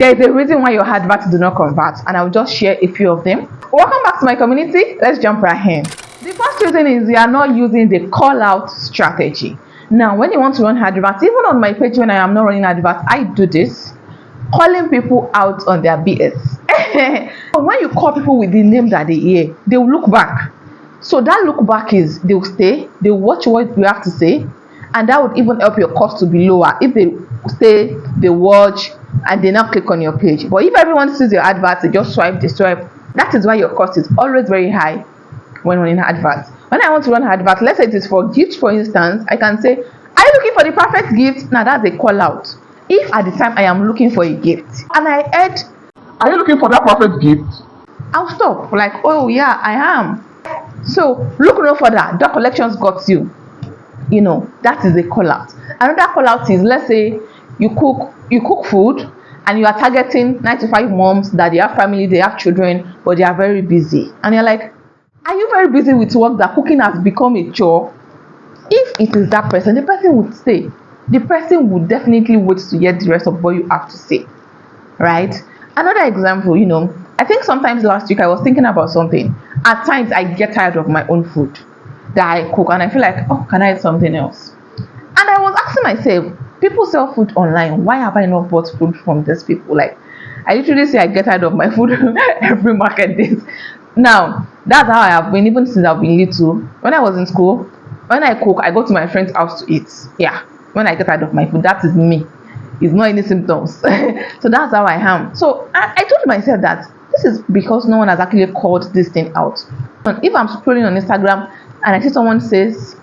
There is a reason why your adverts do not convert, and I'll just share a few of them. Welcome back to my community. Let's jump right in. The first reason is you are not using the call out strategy. Now, when you want to run adverts, even on my page when I am not running adverts, I do this, calling people out on their BS. When you call people with the name that they hear, they will look back. So that look back is they will stay, they will watch what you have to say, and that would even help your cost to be lower if they stay, they watch, and they now click on your page. But if everyone sees your adverts, they just swipe, they swipe. That is why your cost is always very high when running adverts. When I want to run adverts, let's say it is for gifts, for instance, I can say, are you looking for the perfect gift? Now that's a call out. If at the time I am looking for a gift and I add, are you looking for that perfect gift? I'll stop. Like, oh yeah, I am. So look no further. Dot collections got you. You know, that is a call out. Another call out is, let's say you cook food and you are targeting 9 to 5 moms that they have family, they have children, but they are very busy. And you're like, are you very busy with work that cooking has become a chore? If it is that person, the person would stay. The person would definitely wait to hear the rest of what you have to say, right? Another example, you know, I think sometimes last week I was thinking about something. At times I get tired of my own food that I cook and I feel like, oh, can I eat something else? And I was asking myself, people sell food online, why have I not bought food from these people? Like, I literally say I get tired of my food every market days. Now, that's how I have been, even since I've been little. When I was in school, when I cook, I go to my friend's house to eat. Yeah, when I get tired of my food, that is me. It's not any symptoms. So that's how I am. So I told myself that this is because no one has actually called this thing out. If I'm scrolling on Instagram and I see someone says,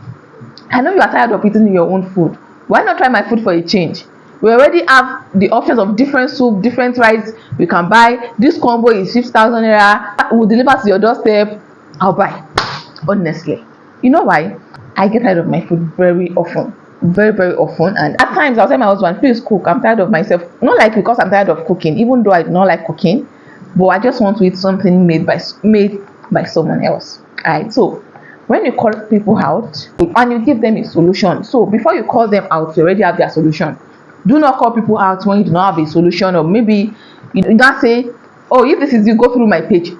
I know you are tired of eating your own food, why not try my food for a change? We already have the options of different soup, different rice we can buy. This combo is 6,000 naira. We'll deliver to your doorstep. I'll buy. Honestly, you know why? I get tired of my food very often, very often. And at times I'll tell my husband, please cook, I'm tired of myself. Not like because I'm tired of cooking, even though I do not like cooking, but I just want to eat something made by someone else. Alright, so when you call people out and you give them a solution, so before you call them out, you already have their solution. Do not call people out when you do not have a solution, or maybe you don't say, oh, if this is you, go through my page.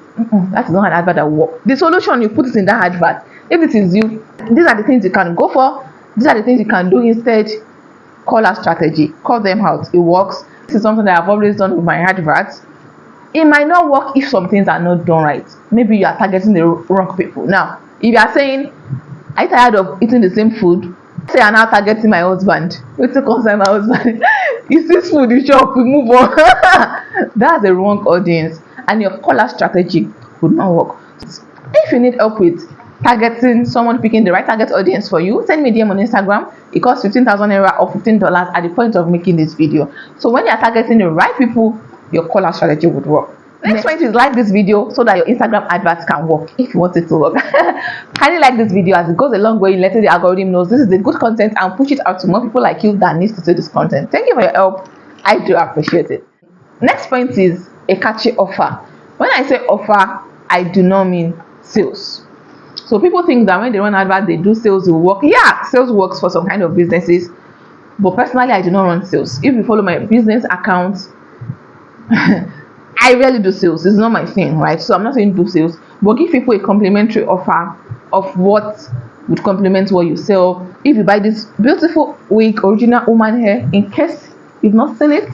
That is not an advert that works. The solution, you put it in that advert. If it is you, these are the things you can go for, these are the things you can do instead. Call out strategy, call them out. It works. This is something that I've always done with my adverts. It might not work if some things are not done right. Maybe you are targeting the wrong people. Now, if you are saying, I'm tired of eating the same food, say I'm now targeting my husband. Wait to concern my husband. It's this food you chop, we move on. That's the wrong audience, and your call out strategy would not work. If you need help with targeting someone, picking the right target audience for you, send me a DM on Instagram. It costs 15,000 naira or $15 at the point of making this video. So when you are targeting the right people, your call out strategy would work. Next point is like this video so that your Instagram adverts can work if you want it to work. Kindly like this video as it goes a long way in letting the algorithm know this is the good content and push it out to more people like you that needs to see this content. Thank you for your help. I do appreciate it. Next point is a catchy offer. When I say offer, I do not mean sales. So people think that when they run adverts, they do sales will work. Yeah, sales works for some kind of businesses, but personally, I do not run sales. If you follow my business account, I rarely do sales. It's not my thing, right? So I'm not saying do sales, but give people a complimentary offer of what would complement what you sell. If you buy this beautiful wig, original woman hair, in case you've not seen it,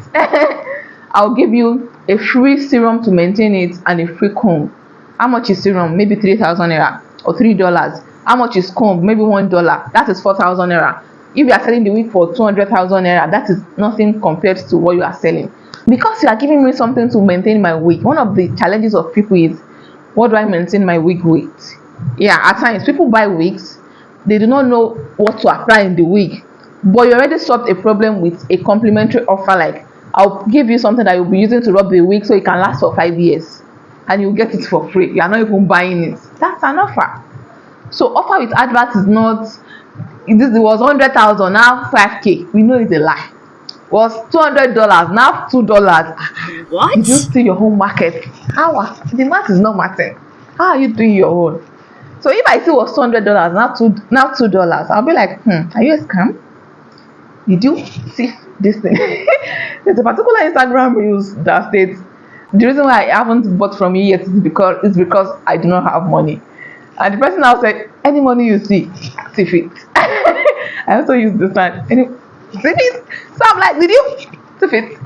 I'll give you a free serum to maintain it and a free comb. How much is serum? Maybe 3,000 naira or $3. How much is comb? Maybe $1. That is 4,000 naira. If you are selling the wig for 200,000 naira, that is nothing compared to what you are selling. Because you are giving me something to maintain my wig. One of the challenges of people is, what do I maintain my wig with? Yeah, at times people buy wigs, they do not know what to apply in the wig, but you already solved a problem with a complimentary offer. Like, I'll give you something that you'll be using to rub the wig so it can last for 5 years, and you'll get it for free. You are not even buying it. That's an offer. So offer with adverts is not, this was 100,000, now 5k. We know it's a lie. Was $200, now $2. What? Did you see your own market? How? The math is not mathing. How are you doing your own? So if I see it was $200, now $2, I'll be like, are you a scam? Did you see this thing. There's a particular Instagram reels that states the reason why I haven't bought from you yet is because I do not have money. And the person now said, any money you see it. I also use this one. It. So I'm like, did you it?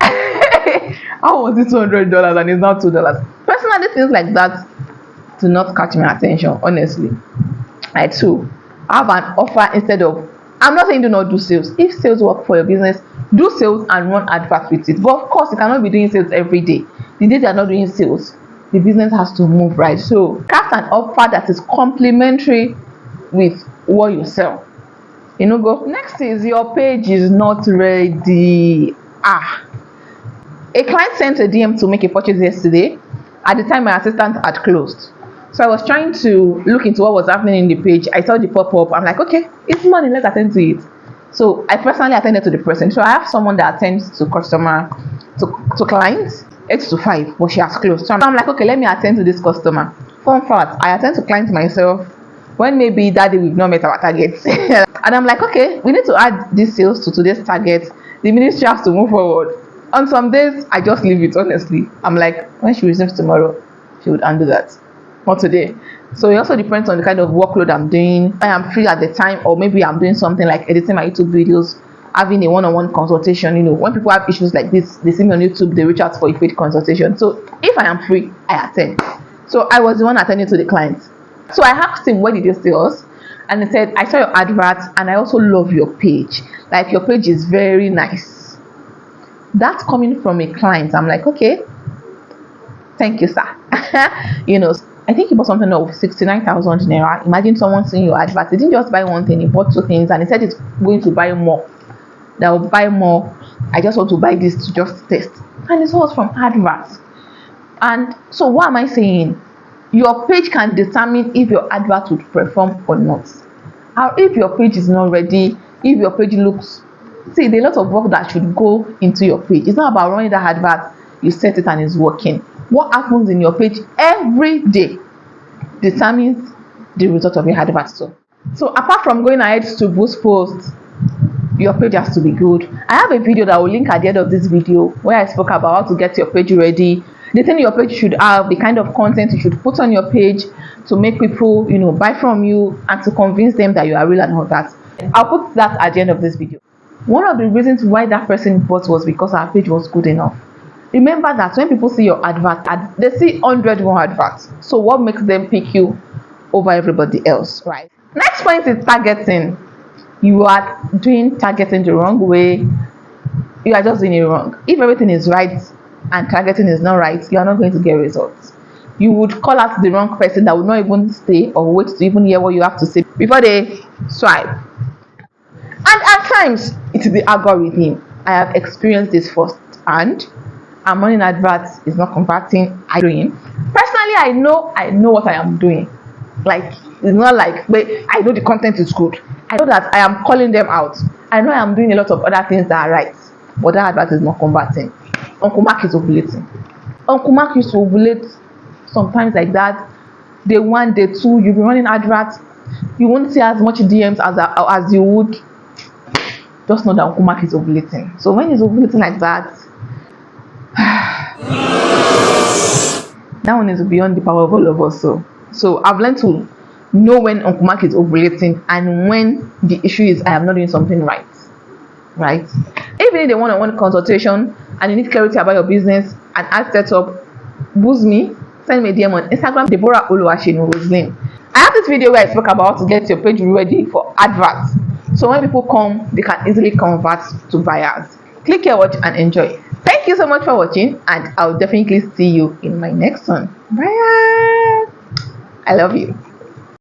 How was it $200 and it's now $2? Personally, things like that do not catch my attention, honestly. I too have an offer instead of, I'm not saying do not do sales. If sales work for your business, do sales and run adverts with it. But of course, you cannot be doing sales every day. The day you are not doing sales, the business has to move, right? So craft an offer that is complementary with what you sell. Go. Next is your page is not ready. A client sent a DM to make a purchase yesterday. At the time, my assistant had closed. So I was trying to look into what was happening in the page. I saw the pop-up. I'm like, okay, it's money, let's attend to it. So I personally attended to the person. So I have someone that attends to clients 8 to 5, but she has closed. So I'm like, okay, let me attend to this customer. Fun fact, I attend to clients myself when maybe that day we've not met our targets. And I'm like, okay, we need to add these sales to today's target. The ministry has to move forward. On some days, I just leave it, honestly. I'm like, when she resumes tomorrow, she would undo that. Not today. So it also depends on the kind of workload I'm doing. I am free at the time, or maybe I'm doing something like editing my YouTube videos, having a one-on-one consultation. When people have issues like this, they see me on YouTube, they reach out for a paid consultation. So if I am free, I attend. So I was the one attending to the client. So I asked him, where did you see us? And he said, I saw your advert and I also love your page. Like, your page is very nice. That's coming from a client. I'm like, okay, thank you, sir. I think he bought something of 69,000 naira. Imagine someone seeing your advert. He didn't just buy one thing, he bought 2 things, and he said he's going to buy more. That will buy more. I just want to buy this to just test. And it was from adverts. And so what am I saying? Your page can determine if your advert would perform or not. Or if your page is not ready, if your page looks, see, there's a lot of work that should go into your page. It's not about running that advert, you set it and it's working. What happens in your page every day determines the result of your advert. So apart from going ahead to boost posts, your page has to be good. I have a video that will link at the end of this video where I spoke about how to get your page ready, the thing your page should have, the kind of content you should put on your page to make people, buy from you, and to convince them that you are real and all that. I'll put that at the end of this video. One of the reasons why that person bought was because our page was good enough. Remember that when people see your advert, they see 100 more adverts. So what makes them pick you over everybody else, right? Next point is targeting. You are doing targeting the wrong way. You are just doing it wrong. If everything is right and targeting is not right, you are not going to get results. You would call out the wrong person that would not even stay or wait to even hear what you have to say before they swipe. And at times, it is the algorithm. I have experienced this firsthand. I'm running adverts, it's not converting. Personally, I know what I am doing. Like, it's not like, but I know the content is good. I know that I am calling them out. I know I am doing a lot of other things that are right, but that advert is not converting. Uncle Mark is ovulating. Uncle Mark used to ovulate sometimes like that. Day 1, day 2, you'll be running adverts. You won't see as much DMs as you would. Just know that Uncle Mark is ovulating. So when he's ovulating like that, that one is beyond the power of all of us. So I've learned to know when Uncle Mark is ovulating and when the issue is I am not doing something right. If you need a one-on-one consultation and you need clarity about your business and ad setup, boost me, send me a DM on Instagram, Deborah Oluwashenu Roslyn. I have this video where I spoke about how to get your page ready for adverts. So when people come, they can easily convert to buyers. Click here, watch and enjoy. Thank you so much for watching, and I'll definitely see you in my next one. Bye. I love you.